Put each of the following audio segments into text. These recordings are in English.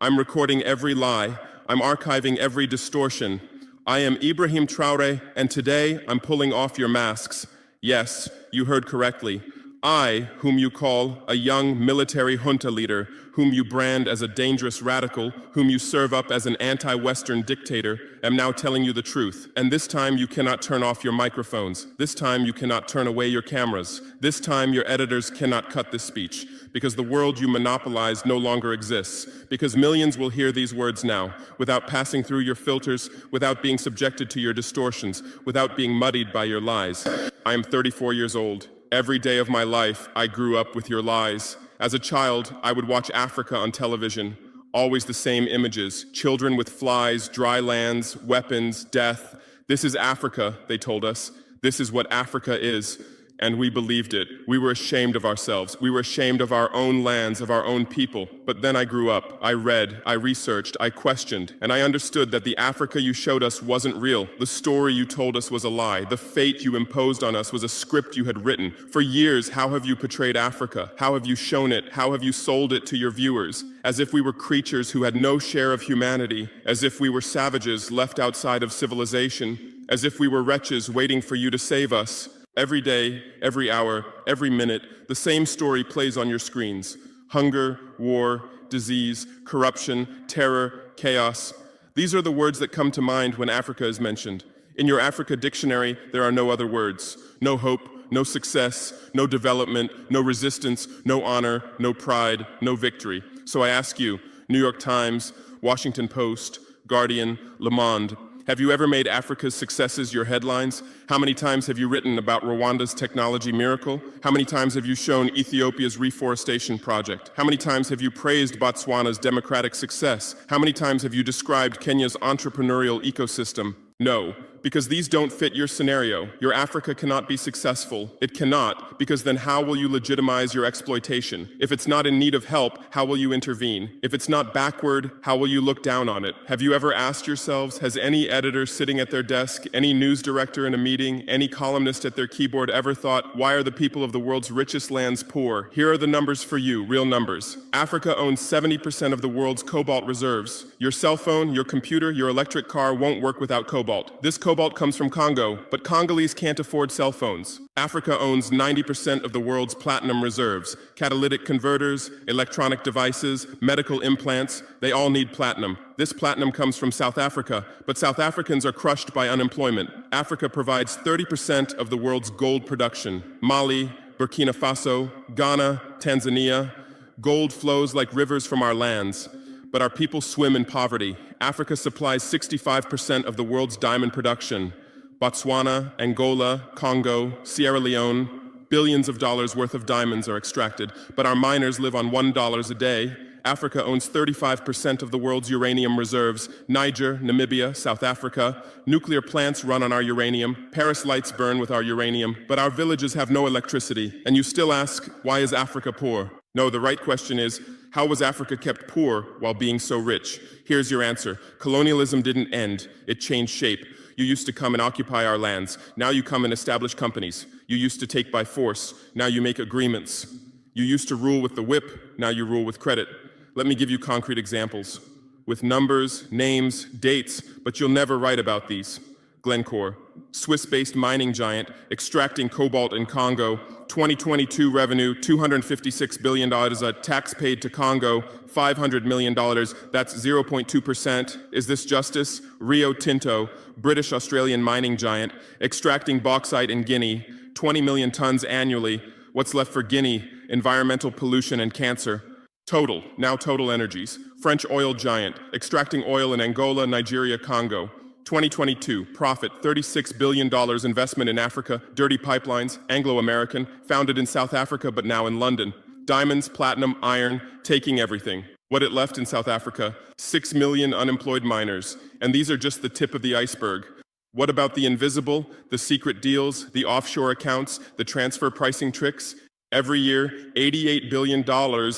I'm recording every lie. I'm archiving every distortion. I am Ibrahim Traoré, and today I'm pulling off your masks. Yes, you heard correctly. I, whom you call a young military junta leader, whom you brand as a dangerous radical, whom you serve up as an anti-Western dictator, am now telling you the truth. And this time you cannot turn off your microphones. This time you cannot turn away your cameras. This time your editors cannot cut this speech, because the world you monopolize no longer exists, because millions will hear these words now, without passing through your filters, without being subjected to your distortions, without being muddied by your lies. I am 34 years old. Every day of my life, I grew up with your lies. As a child, I would watch Africa on television. Always the same images. Children with flies, dry lands, weapons, death. This is Africa, they told us. This is what Africa is. And we believed it. We were ashamed of ourselves. We were ashamed of our own lands, of our own people. But then I grew up. I read, I researched, I questioned, and I understood that the Africa you showed us wasn't real. The story you told us was a lie. The fate you imposed on us was a script you had written. For years, how have you portrayed Africa? How have you shown it? How have you sold it to your viewers? As if we were creatures who had no share of humanity, as if we were savages left outside of civilization, as if we were wretches waiting for you to save us. Every day, every hour, every minute, the same story plays on your screens. Hunger, war, disease, corruption, terror, chaos. These are the words that come to mind when Africa is mentioned. In your Africa dictionary, there are no other words. No hope, no success, no development, no resistance, no honor, no pride, no victory. So I ask you, New York Times, Washington Post, Guardian, Le Monde, have you ever made Africa's successes your headlines? How many times have you written about Rwanda's technology miracle? How many times have you shown Ethiopia's reforestation project? How many times have you praised Botswana's democratic success? How many times have you described Kenya's entrepreneurial ecosystem? No, because these don't fit your scenario. Your Africa cannot be successful. It cannot, because then how will you legitimize your exploitation? If it's not in need of help, how will you intervene? If it's not backward, how will you look down on it? Have you ever asked yourselves, has any editor sitting at their desk, any news director in a meeting, any columnist at their keyboard ever thought, why are the people of the world's richest lands poor? Here are the numbers for you, real numbers. Africa owns 70% of the world's cobalt reserves. Your cell phone, your computer, your electric car won't work without cobalt. This cobalt comes from Congo, but Congolese can't afford cell phones. Africa owns 90% of the world's platinum reserves. Catalytic converters, electronic devices, medical implants, they all need platinum. This platinum comes from South Africa, but South Africans are crushed by unemployment. Africa provides 30% of the world's gold production. Mali, Burkina Faso, Ghana, Tanzania. Gold flows like rivers from our lands. But our people swim in poverty. Africa supplies 65% of the world's diamond production. Botswana, Angola, Congo, Sierra Leone, billions of dollars worth of diamonds are extracted, but our miners live on $1 a day. Africa owns 35% of the world's uranium reserves. Niger, Namibia, South Africa. Nuclear plants run on our uranium. Paris lights burn with our uranium. But our villages have no electricity. And you still ask, why is Africa poor? No, the right question is, how was Africa kept poor while being so rich? Here's your answer. Colonialism didn't end. It changed shape. You used to come and occupy our lands. Now you come and establish companies. You used to take by force. Now you make agreements. You used to rule with the whip. Now you rule with credit. Let me give you concrete examples. With numbers, names, dates, but you'll never write about these. Glencore, Swiss-based mining giant, extracting cobalt in Congo. 2022 revenue, $256 billion. A tax paid to Congo, $500 million. That's 0.2%. Is this justice? Rio Tinto, British-Australian mining giant, extracting bauxite in Guinea, 20 million tons annually. What's left for Guinea? Environmental pollution and cancer. Total, now Total Energies, French oil giant, extracting oil in Angola, Nigeria, Congo. 2022, profit, $36 billion investment in Africa, dirty pipelines, Anglo-American, founded in South Africa but now in London. Diamonds, platinum, iron, taking everything. What it left in South Africa, 6 million unemployed miners. And these are just the tip of the iceberg. What about the invisible, the secret deals, the offshore accounts, the transfer pricing tricks? Every year, $88 billion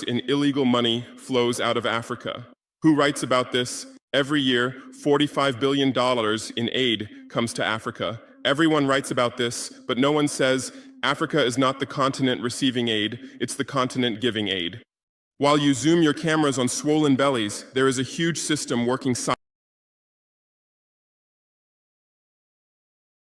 in illegal money flows out of Africa. Who writes about this? Every year, $45 billion in aid comes to Africa. Everyone writes about this, but no one says Africa is not the continent receiving aid, it's the continent giving aid. While you zoom your cameras on swollen bellies, there is a huge system working